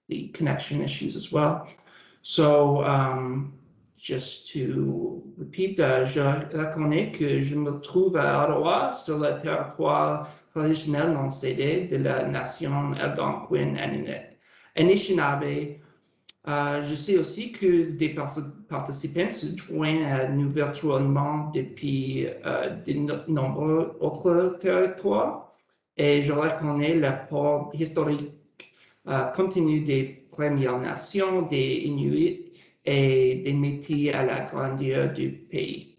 the connection issues as well. So just to repeat, je reconnais que je me trouve à Ottawa sur le territoire traditionnel non cédé de la nation algonquin Anishinaabe. Je sais aussi que des participants se joignent à nous virtuellement depuis de nombreux autres territoires et je reconnais l'apport historique continu des Premières Nations, des Inuits et des Métis à la grandeur du pays.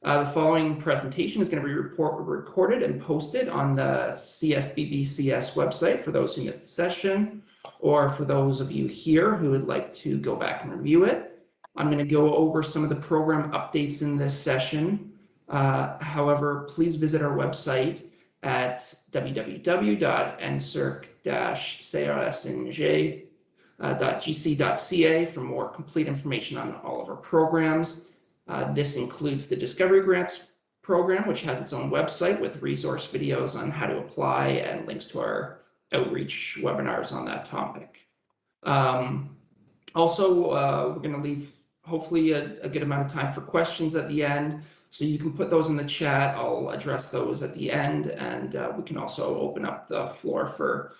The following presentation is going to be recorded and posted on the CSBBCS website for those who missed the session, or for those of you here who would like to go back and review it. I'm going to go over some of the program updates in this session. However, please visit our website at www.nsirc-csng.gc.ca for more complete information on all of our programs. This includes the Discovery Grants program, which has its own website with resource videos on how to apply and links to our outreach webinars on that topic. Also, we're going to leave hopefully a good amount of time for questions at the end. So you can put those in the chat. I'll address those at the end, and we can also open up the floor for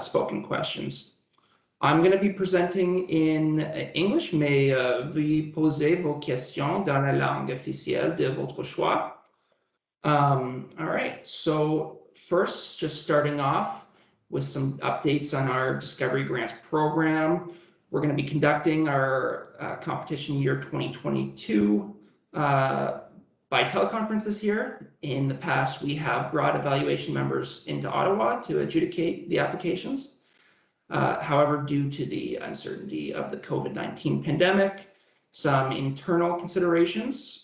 spoken questions. I'm going to be presenting in English, mais veuillez poser vos questions dans la langue officielle de votre choix. All right, so first, just starting off with some updates on our Discovery Grants program. We're going to be conducting our competition year 2022 by teleconference this year. In the past, we have brought evaluation members into Ottawa to adjudicate the applications. However, due to the uncertainty of the COVID-19 pandemic, some internal considerations,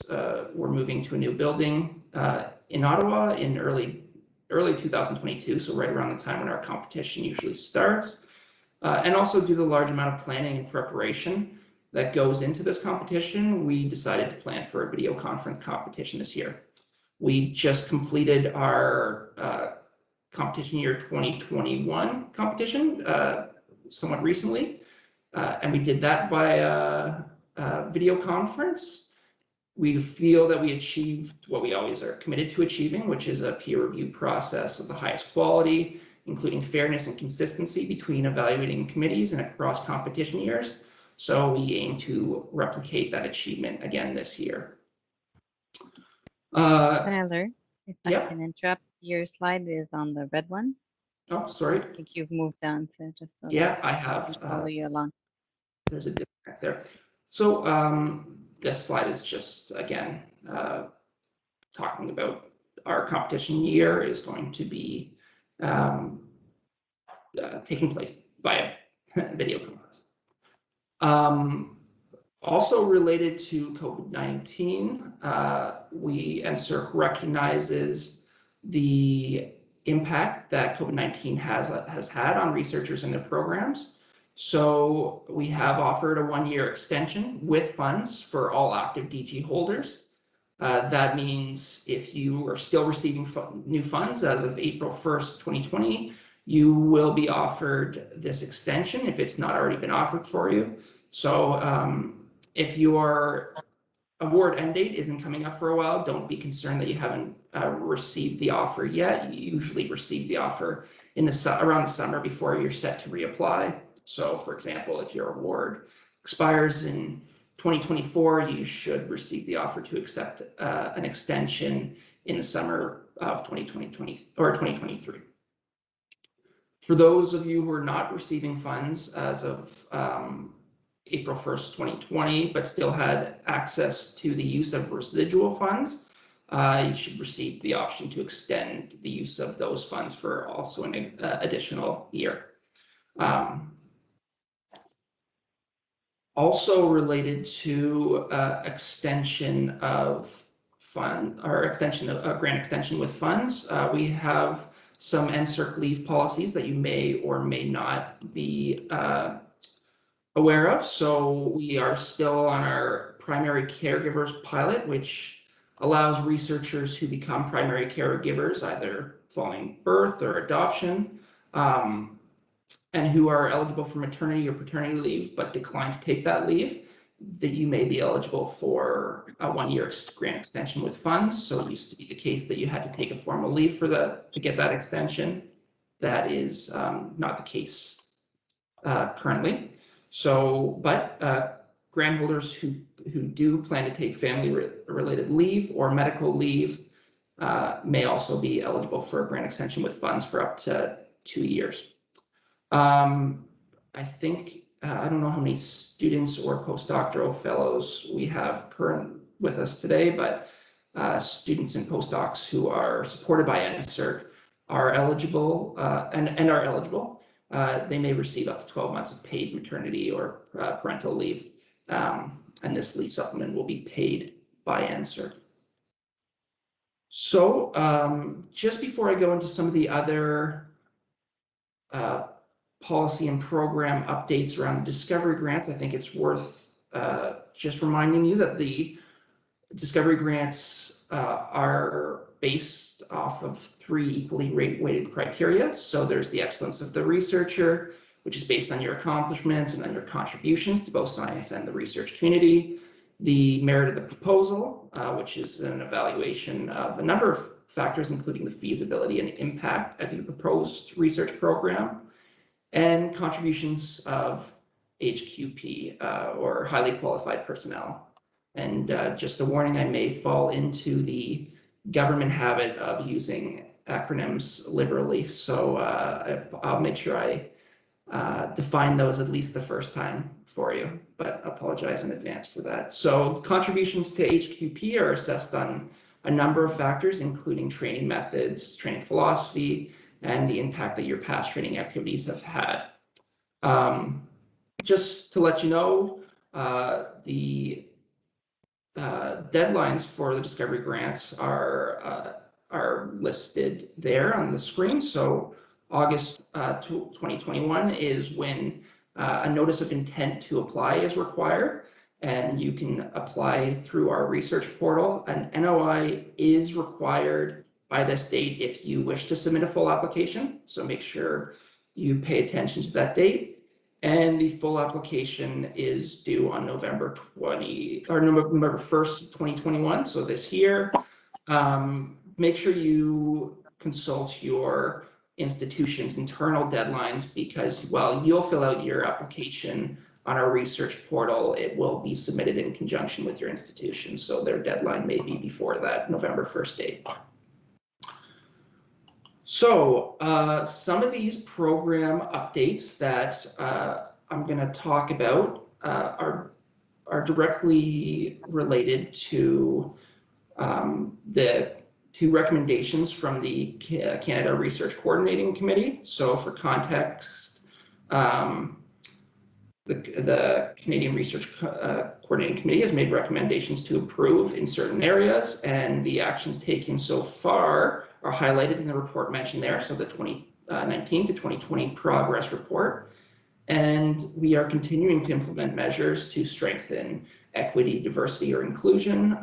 we're moving to a new building in Ottawa in early 2022, so right around the time when our competition usually starts. And also due to the large amount of planning and preparation that goes into this competition, we decided to plan for a video conference competition this year. We just completed our competition year 2021 competition somewhat recently, and we did that by video conference. We feel that we achieved what we always are committed to achieving, which is a peer review process of the highest quality, including fairness and consistency between evaluating committees and across competition years. So we aim to replicate that achievement again this year. Tyler, if I can interrupt, your slide is on the red one. Oh, sorry. I think you've moved down to just a I have. Follow you along. There's a disconnect there. So this slide is just, again, talking about our competition year is going to be taking place via video conference. Also related to COVID-19, NSERC recognizes the impact that COVID-19 has had on researchers and their programs. So we have offered a one-year extension with funds for all active DG holders. That means if you are still receiving new funds as of April 1st, 2020, you will be offered this extension if it's not already been offered for you. So if your award end date isn't coming up for a while, don't be concerned that you haven't received the offer yet. You usually receive the offer in around the summer before you're set to reapply. So for example, if your award expires in 2024, you should receive the offer to accept an extension in the summer of 2020 or 2023. For those of you who are not receiving funds as of April 1st, 2020, but still had access to the use of residual funds, you should receive the option to extend the use of those funds for also an additional year. Also related to extension of fund or extension of grant extension with funds, we have some NSERC leave policies that you may or may not be aware of. So we are still on our primary caregivers pilot, which allows researchers who become primary caregivers either following birth or adoption and who are eligible for maternity or paternity leave but decline to take that leave, that you may be eligible for a 1-year grant extension with funds. So it used to be the case that you had to take a formal leave to get that extension. That is not the case currently. So, but grant holders who do plan to take family-related leave or medical leave may also be eligible for a grant extension with funds for up to 2 years. I think, I don't know how many students or postdoctoral fellows we have current with us today, but students and postdocs who are supported by NSERC are eligible and are eligible. They may receive up to 12 months of paid maternity or parental leave, and this leave supplement will be paid by NSERC. So just before I go into some of the other policy and program updates around discovery grants, I think it's worth just reminding you that the discovery grants are based off of 3 equally weighted criteria. So there's the excellence of the researcher, which is based on your accomplishments and on your contributions to both science and the research community. The merit of the proposal, which is an evaluation of a number of factors, including the feasibility and impact of your proposed research program, and contributions of HQP, or highly qualified personnel. And just a warning, I may fall into the government habit of using acronyms liberally, so I'll make sure I define those at least the first time for you, but apologize in advance for that. So contributions to HQP are assessed on a number of factors, including training methods, training philosophy, and the impact that your past training activities have had. Just to let you know, the deadlines for the discovery grants are listed there on the screen. So August 2021 is when a notice of intent to apply is required, and you can apply through our research portal. An NOI is required by this date if you wish to submit a full application, so make sure you pay attention to that date. And the full application is due on November 1st, 2021, so this year. Make sure you consult your institution's internal deadlines, because while you'll fill out your application on our research portal, it will be submitted in conjunction with your institution, so their deadline may be before that November 1st date. So some of these program updates that I'm going to talk about are directly related to the 2 recommendations from the Canada Research Coordinating Committee. So for context, the Canadian Research Coordinating Committee has made recommendations to improve in certain areas, and the actions taken so far are highlighted in the report mentioned there, so the 2019 to 2020 progress report. And we are continuing to implement measures to strengthen equity, diversity, or inclusion,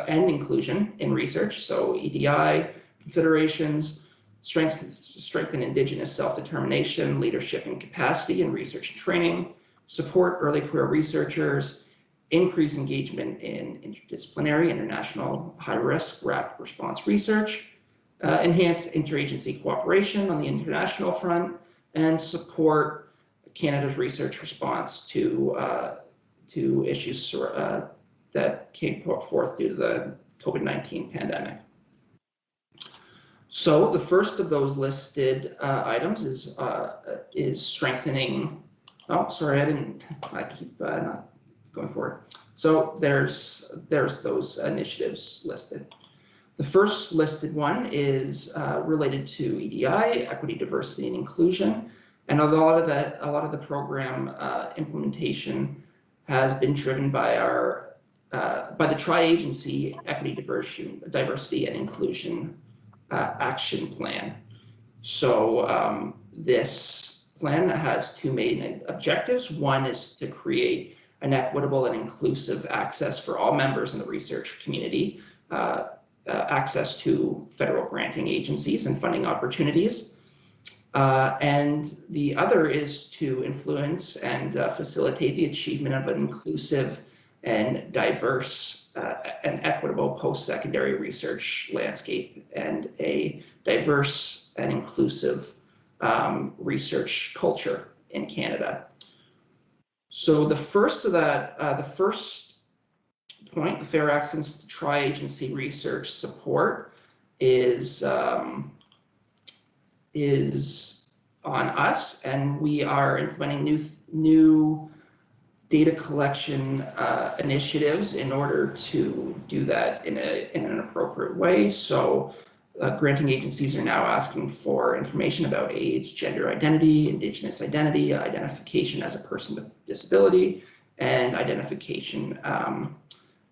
and inclusion in research. So EDI considerations, strengthen Indigenous self-determination, leadership and capacity in research and training, support early career researchers, increase engagement in interdisciplinary, international, high-risk, rapid response research, enhance interagency cooperation on the international front, and support Canada's research response to issues that came forth due to the COVID-19 pandemic. So the first of those listed items is strengthening. Oh, sorry, I keep not going forward. So there's those initiatives listed. The first listed one is related to EDI, equity, diversity, and inclusion, and a lot of the program implementation has been driven by the tri-agency equity, diversity, and inclusion action plan. So this plan has 2 main objectives. One is to create an equitable and inclusive access for all members in the research community, access to federal granting agencies and funding opportunities. And the other is to influence and facilitate the achievement of an inclusive and diverse and equitable post-secondary research landscape and a diverse and inclusive research culture in Canada. So the first of that, the first point, the fair access to tri-agency research support is on us, and we are implementing new data collection initiatives in order to do that in an appropriate way. So granting agencies are now asking for information about age, gender identity, Indigenous identity, identification as a person with disability, and identification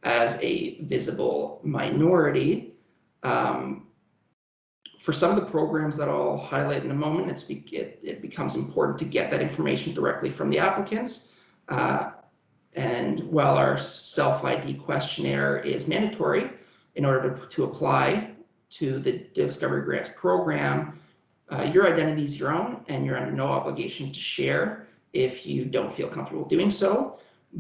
as a visible minority. For some of the programs that I'll highlight in a moment, it becomes important to get that information directly from the applicants. And while our self-ID questionnaire is mandatory in order to apply to the Discovery Grants program, your identity is your own and you're under no obligation to share if you don't feel comfortable doing so.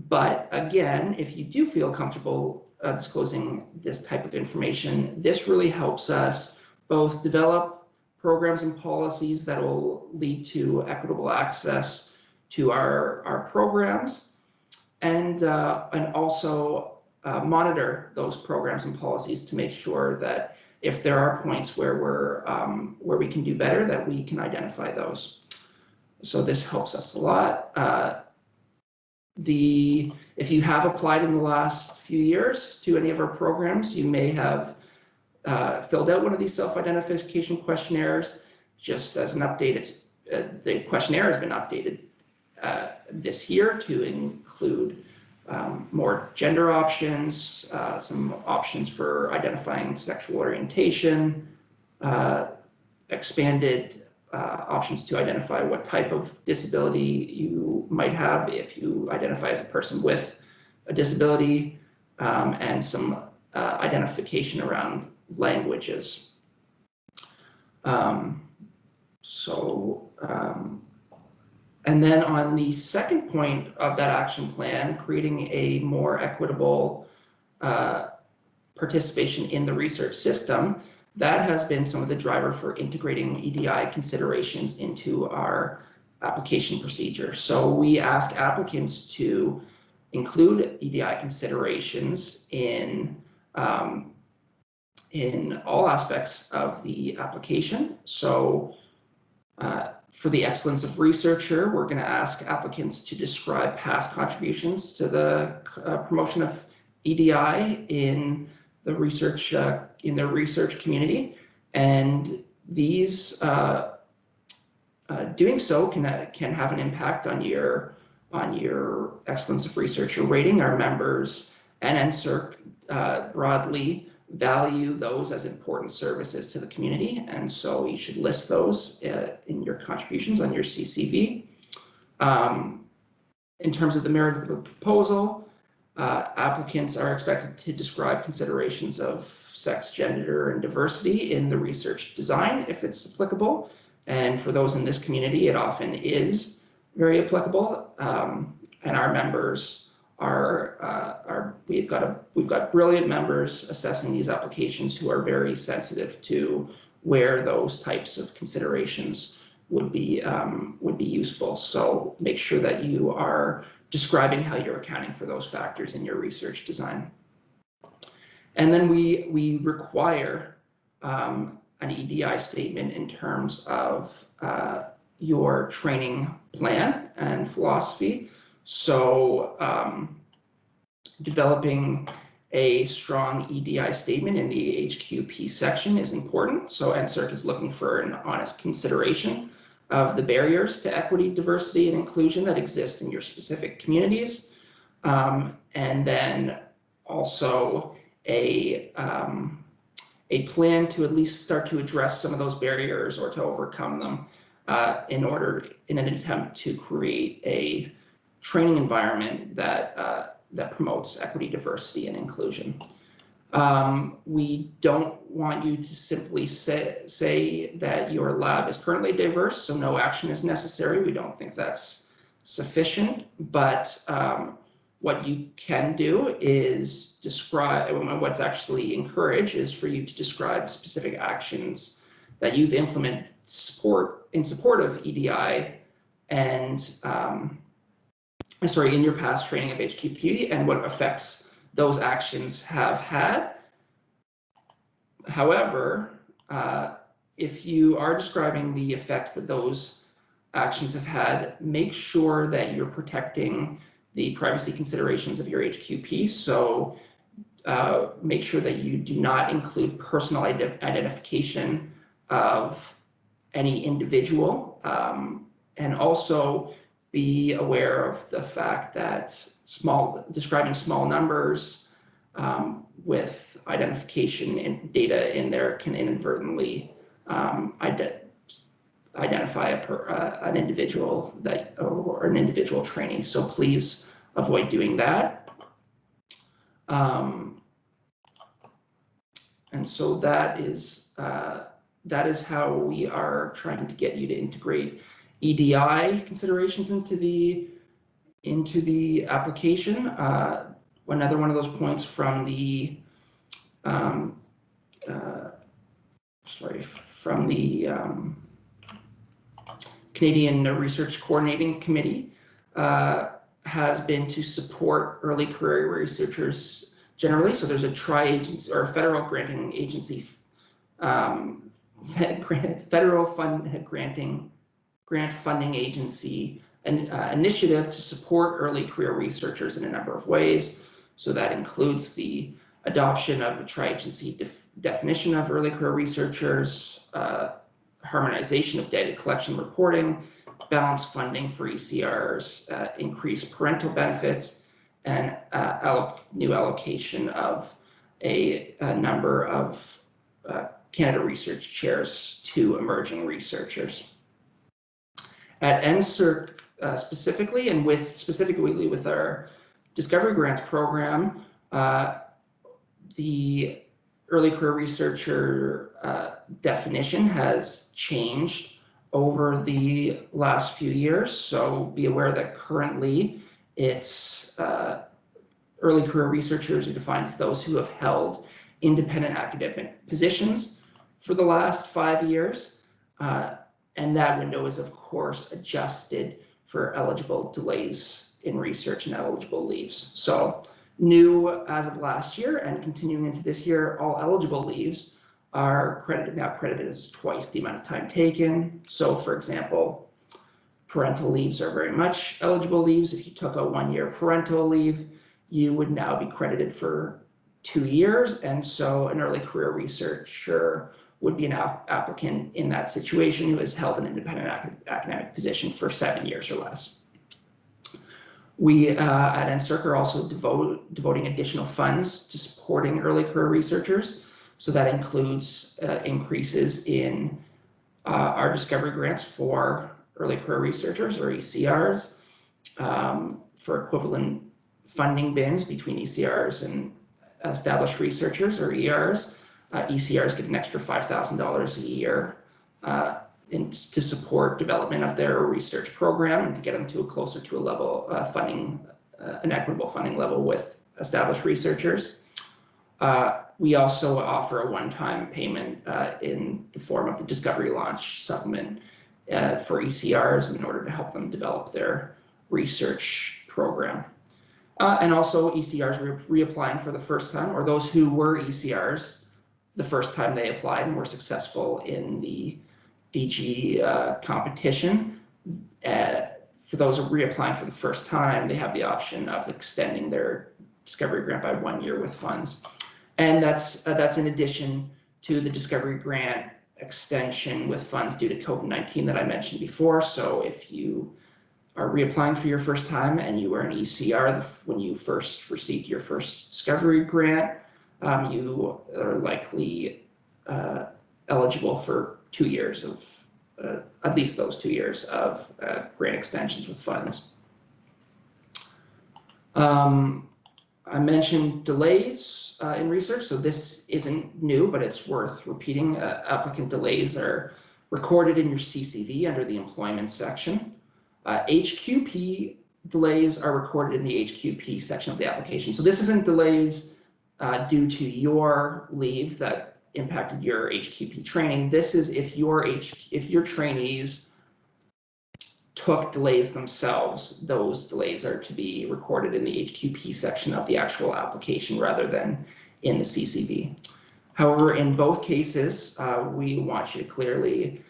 But again, if you do feel comfortable disclosing this type of information, this really helps us both develop programs and policies that will lead to equitable access to our programs, and also monitor those programs and policies to make sure that if there are points where we can do better, that we can identify those. So this helps us a lot. If you have applied in the last few years to any of our programs, you may have filled out one of these self-identification questionnaires. Just as an update, the questionnaire has been updated this year to include more gender options, some options for identifying sexual orientation, expanded options to identify what type of disability you might have if you identify as a person with a disability, and some identification around languages. And then on the second point of that action plan, creating a more equitable participation in the research system, that has been some of the driver for integrating EDI considerations into our application procedure. So we ask applicants to include EDI considerations in all aspects of the application. So for the excellence of researcher, we're going to ask applicants to describe past contributions to the promotion of EDI in the research in their research community, and these doing so can have an impact on your excellence of researcher rating. Our members and NSERC broadly value those as important services to the community, and so you should list those in your contributions on your CCV. In terms of the merit of the proposal, applicants are expected to describe considerations of sex, gender, and diversity in the research design if it's applicable, and for those in this community it often is very applicable, and our members we've got brilliant members assessing these applications who are very sensitive to where those types of considerations would be useful. So make sure that you are describing how you're accounting for those factors in your research design. And then we require an EDI statement in terms of your training plan and philosophy. So developing a strong EDI statement in the HQP section is important. So NSERC is looking for an honest consideration of the barriers to equity, diversity, and inclusion that exist in your specific communities. And then also a plan to at least start to address some of those barriers or to overcome them in an attempt to create a training environment that promotes equity, diversity, and inclusion. We don't want you to simply say that your lab is currently diverse, so no action is necessary. We don't think that's sufficient, but what you can do is describe, what's actually encouraged is for you to describe specific actions that you've implemented in support of EDI and in your past training of HQP and what effects those actions have had. However, if you are describing the effects that those actions have had, make sure that you're protecting the privacy considerations of your HQP. So make sure that you do not include personal identification of any individual, and also be aware of the fact that describing small numbers with identification and data in there can inadvertently identify an individual or an individual trainee. So please avoid doing that. And so that is how we are trying to get you to integrate EDI considerations into the application. Another one of those points from the Canadian Research Coordinating Committee has been to support early career researchers generally. So there's a tri-agency or a federal granting agency, federal grant funding agency, an initiative to support early career researchers in a number of ways. So that includes the adoption of a tri-agency definition of early career researchers, harmonization of data collection reporting, balanced funding for ECRs, increased parental benefits, and new allocation of a number of Canada Research Chairs to emerging researchers. At NSERC specifically, and specifically with our Discovery Grants program, the early career researcher definition has changed over the last few years. So be aware that currently it's early career researchers are defined as those who have held independent academic positions for the last 5 years. And that window is, of course, adjusted for eligible delays in research and eligible leaves. So new as of last year and continuing into this year, all eligible leaves are credited as twice the amount of time taken. So for example, parental leaves are very much eligible leaves. If you took a 1-year parental leave, you would now be credited for 2 years. And so an early career researcher would be an applicant in that situation who has held an independent academic position for 7 years or less. We at NSERC are also devoting additional funds to supporting early career researchers. So that includes increases in our discovery grants for early career researchers, or ECRs, for equivalent funding bins between ECRs and established researchers, or ERs. ECRs get an extra $5,000 a year to support development of their research program and to get them to closer to a level an equitable funding level with established researchers. We also offer a one-time payment in the form of the Discovery Launch Supplement for ECRs in order to help them develop their research program. And also ECRs reapplying for the first time, or those who were ECRs the first time they applied and were successful in the DG competition. For those who are reapplying for the first time, they have the option of extending their Discovery Grant by 1 year with funds. And that's in addition to the Discovery Grant extension with funds due to COVID-19 that I mentioned before. So if you are reapplying for your first time and you were an ECR when you first received your first Discovery Grant, you are likely eligible for 2 years of, at least those 2 years of grant extensions with funds. I mentioned delays in research, so this isn't new, but it's worth repeating. Applicant delays are recorded in your CCV under the employment section. HQP delays are recorded in the HQP section of the application. So this isn't delays due to your leave that impacted your HQP training. This is if your trainees took delays themselves, those delays are to be recorded in the HQP section of the actual application rather than in the CCV. However, in both cases, we want you to clearly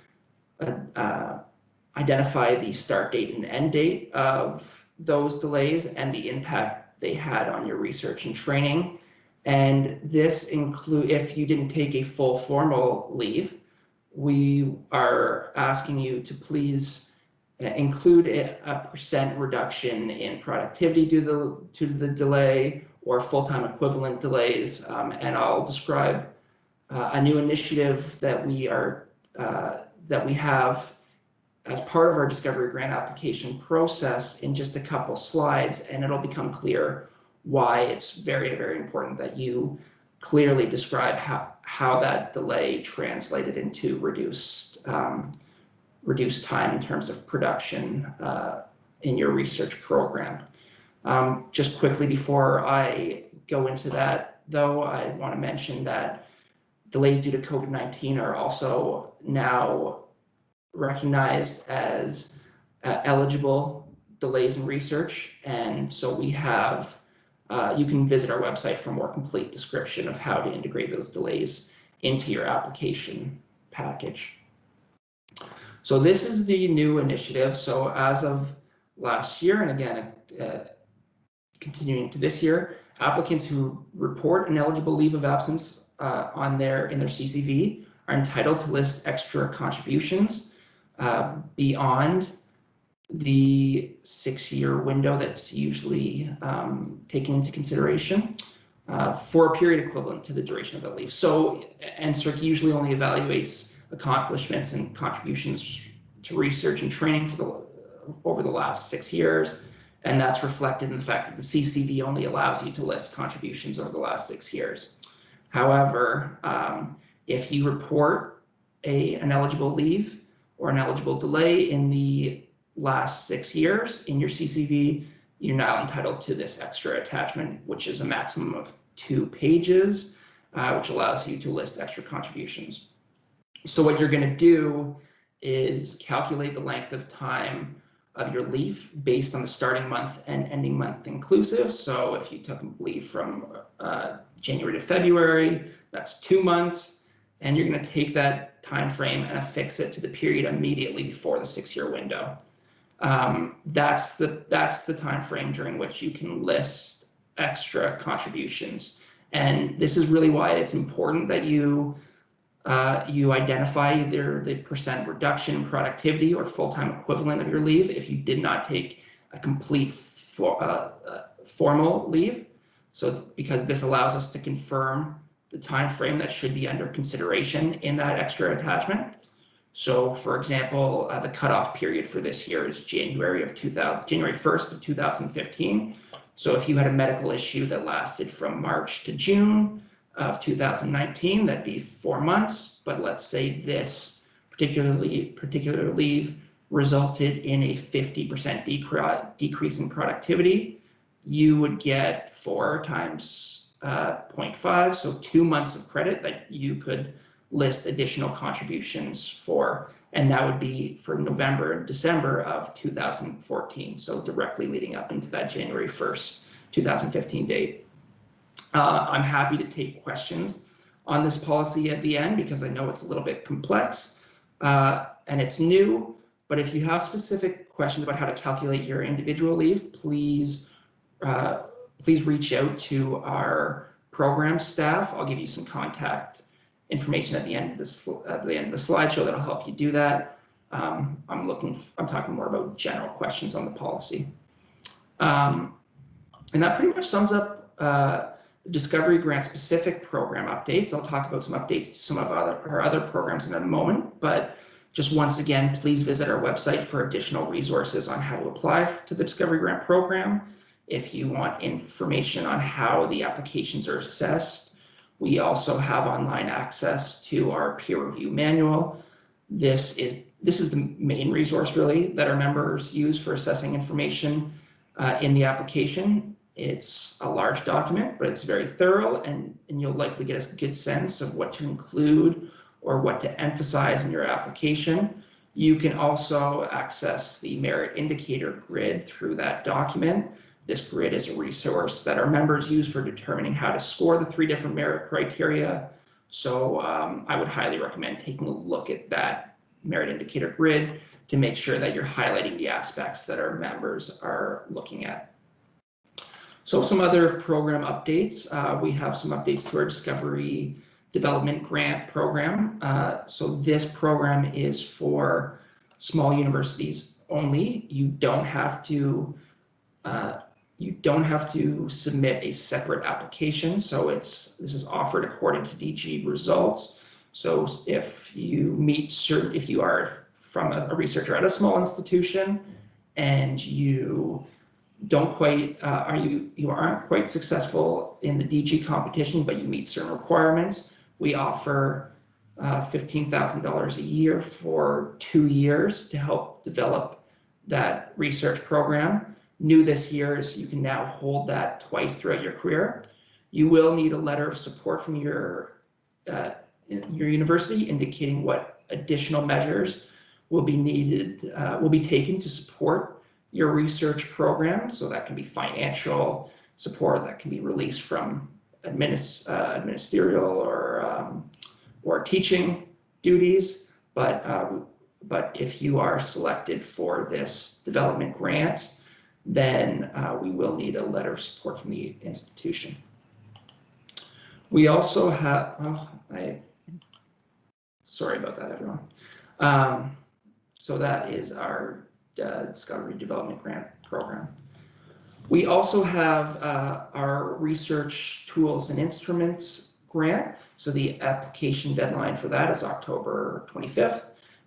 identify the start date and end date of those delays and the impact they had on your research and training. And this includes, if you didn't take a full formal leave, we are asking you to please include a percent reduction in productivity due to the delay or full-time equivalent delays. And I'll describe a new initiative that we have as part of our Discovery Grant application process in just a couple slides, and it'll become clear why it's very, very important that you clearly describe how that delay translated into reduced time in terms of production in your research program. Just quickly before I go into that, though, I want to mention that delays due to COVID-19 are also now recognized as eligible delays in research, and so we have you can visit our website for a more complete description of how to integrate those delays into your application package. So this is the new initiative. So as of last year, and again, continuing to this year, applicants who report an eligible leave of absence in their CCV are entitled to list extra contributions beyond the 6-year window that's usually taken into consideration for a period equivalent to the duration of the leave. So NSERC usually only evaluates accomplishments and contributions to research and training over the last 6 years, and that's reflected in the fact that the CCV only allows you to list contributions over the last 6 years. However, if you report an eligible leave or an eligible delay in the last 6 years in your CCV, you're now entitled to this extra attachment, which is a maximum of 2 pages, which allows you to list extra contributions. So what you're going to do is calculate the length of time of your leave based on the starting month and ending month inclusive. So if you took leave from January to February, that's 2 months, and you're going to take that time frame and affix it to the period immediately before the 6-year window. That's the time frame during which you can list extra contributions, and this is really why it's important that you identify either the percent reduction in productivity or full-time equivalent of your leave if you did not take a complete formal leave. So because this allows us to confirm the time frame that should be under consideration in that extra attachment. So for example, the cutoff period for this year is January 1st of 2015. So if you had a medical issue that lasted from March to June of 2019, that'd be 4 months. But let's say this particular leave resulted in a 50% decrease in productivity, you would get 4 times 0.5, so 2 months of credit that you could list additional contributions for, and that would be for November and December of 2014, so directly leading up into that January 1st, 2015 date. I'm happy to take questions on this policy at the end because I know it's a little bit complex and it's new, but if you have specific questions about how to calculate your individual leave, please reach out to our program staff. I'll give you some contact information at the end of the slideshow that'll help you do that. I'm talking more about general questions on the policy. And that pretty much sums up the Discovery Grant specific program updates. I'll talk about some updates to some of our other programs in a moment, but just once again, please visit our website for additional resources on how to apply to the Discovery Grant program. if you want information on how the applications are assessed. We also have online access to our peer review manual. This is the main resource really that our members use for assessing information in the application. It's a large document, but it's very thorough, and you'll likely get a good sense of what to include or what to emphasize in your application. You can also access the merit indicator grid through that document. This grid is a resource that our members use for determining how to score the 3 different merit criteria. So I would highly recommend taking a look at that merit indicator grid to make sure that you're highlighting the aspects that our members are looking at. So some other program updates. We have some updates to our Discovery Development Grant program. So this program is for small universities only. You don't have to submit a separate application. So this is offered according to DG results. So if you are from a researcher at a small institution and you don't quite you aren't quite successful in the DG competition, but you meet certain requirements, we offer $15,000 a year for 2 years to help develop that research program. New this year is you can now hold that twice throughout your career. You will need a letter of support from your university indicating what additional measures will be taken to support your research program. So that can be financial support, that can be released from ministerial or teaching duties. But if you are selected for this development grant, then we will need a letter of support from the institution. We also have, sorry about that, everyone. So that is our Discovery Development Grant program. We also have our Research Tools and Instruments grant. So the application deadline for that is October 25th,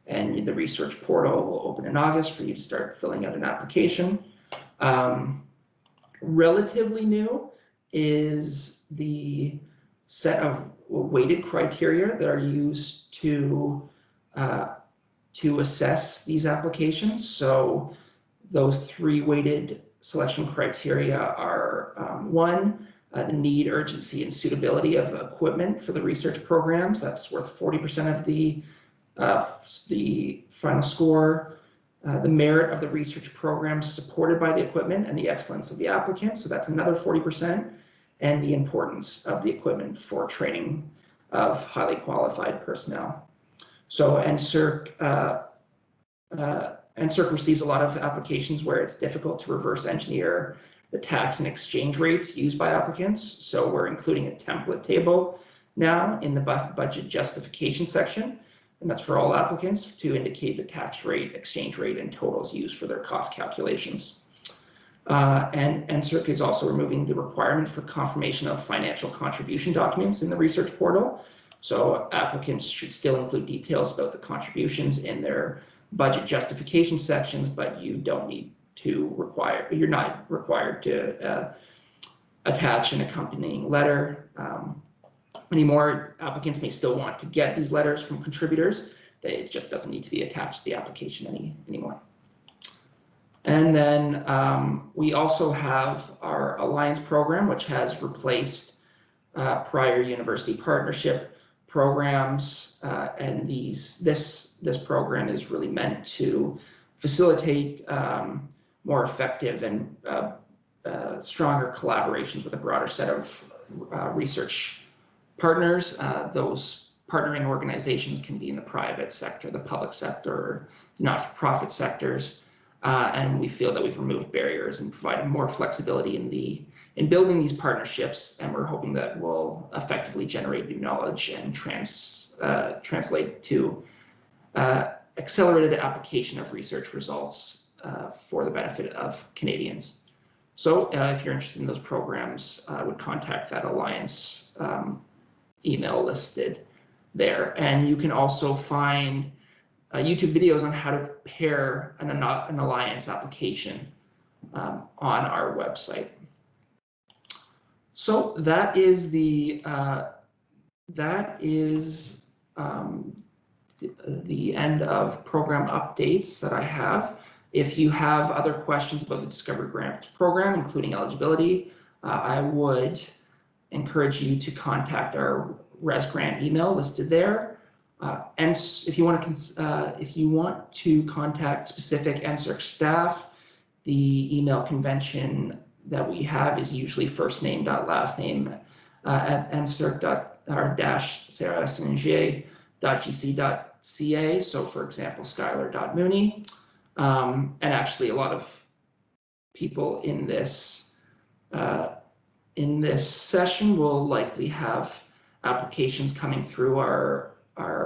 and the research portal will open in August for you to start filling out an application. Relatively new is the set of weighted criteria that are used to assess these applications. So those 3 weighted selection criteria are 1, the need, urgency, and suitability of equipment for the research programs. That's worth 40% of the final score. The merit of the research programs supported by the equipment and the excellence of the applicant. So that's another 40%. And the importance of the equipment for training of highly qualified personnel. So NSERC receives a lot of applications where it's difficult to reverse engineer the tax and exchange rates used by applicants. So we're including a template table now in the budget justification section, and that's for all applicants to indicate the tax rate, exchange rate, and totals used for their cost calculations. And NSERC is also removing the requirement for confirmation of financial contribution documents in the research portal. So applicants should still include details about the contributions in their budget justification sections, but you don't need to you're not required to attach an accompanying letter anymore. Applicants may still want to get these letters from contributors. It just doesn't need to be attached to the application anymore. And then we also have our Alliance program, which has replaced prior university partnership programs, and this program is really meant to facilitate more effective and stronger collaborations with a broader set of research partners. Those partnering organizations can be in the private sector, the public sector, not-for-profit sectors, and we feel that we've removed barriers and provided more flexibility in building these partnerships, and we're hoping that will effectively generate new knowledge and translate to accelerated application of research results for the benefit of Canadians. So if you're interested in those programs, I would contact that Alliance email listed there. And you can also find YouTube videos on how to prepare an Alliance application. on our website. So that is the end of program updates that I have. If you have other questions about the Discovery Grant program, including eligibility, I would encourage you to contact our Res Grant email listed there. And if you want to contact specific NSERC staff, the email convention that we have is usually first name dot last name at nsrc.csbccc.gc.ca. So for example, Skylar.Mooney. And actually a lot of people in this session will likely have applications coming through our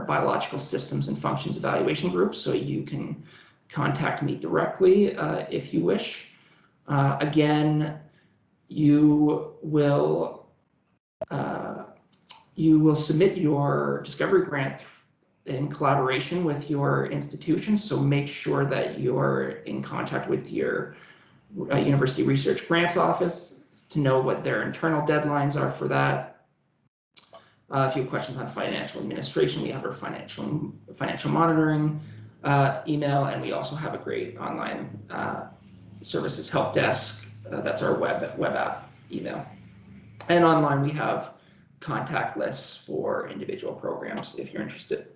biological systems and functions evaluation group, so you can contact me directly if you wish. Again, you will submit your Discovery Grant in collaboration with your institution, so make sure that you're in contact with your University Research Grants Office to know what their internal deadlines are for that. If you have questions on financial administration, we have our financial monitoring email, and we also have a great online services help desk. That's our web app email. And online we have contact lists for individual programs if you're interested.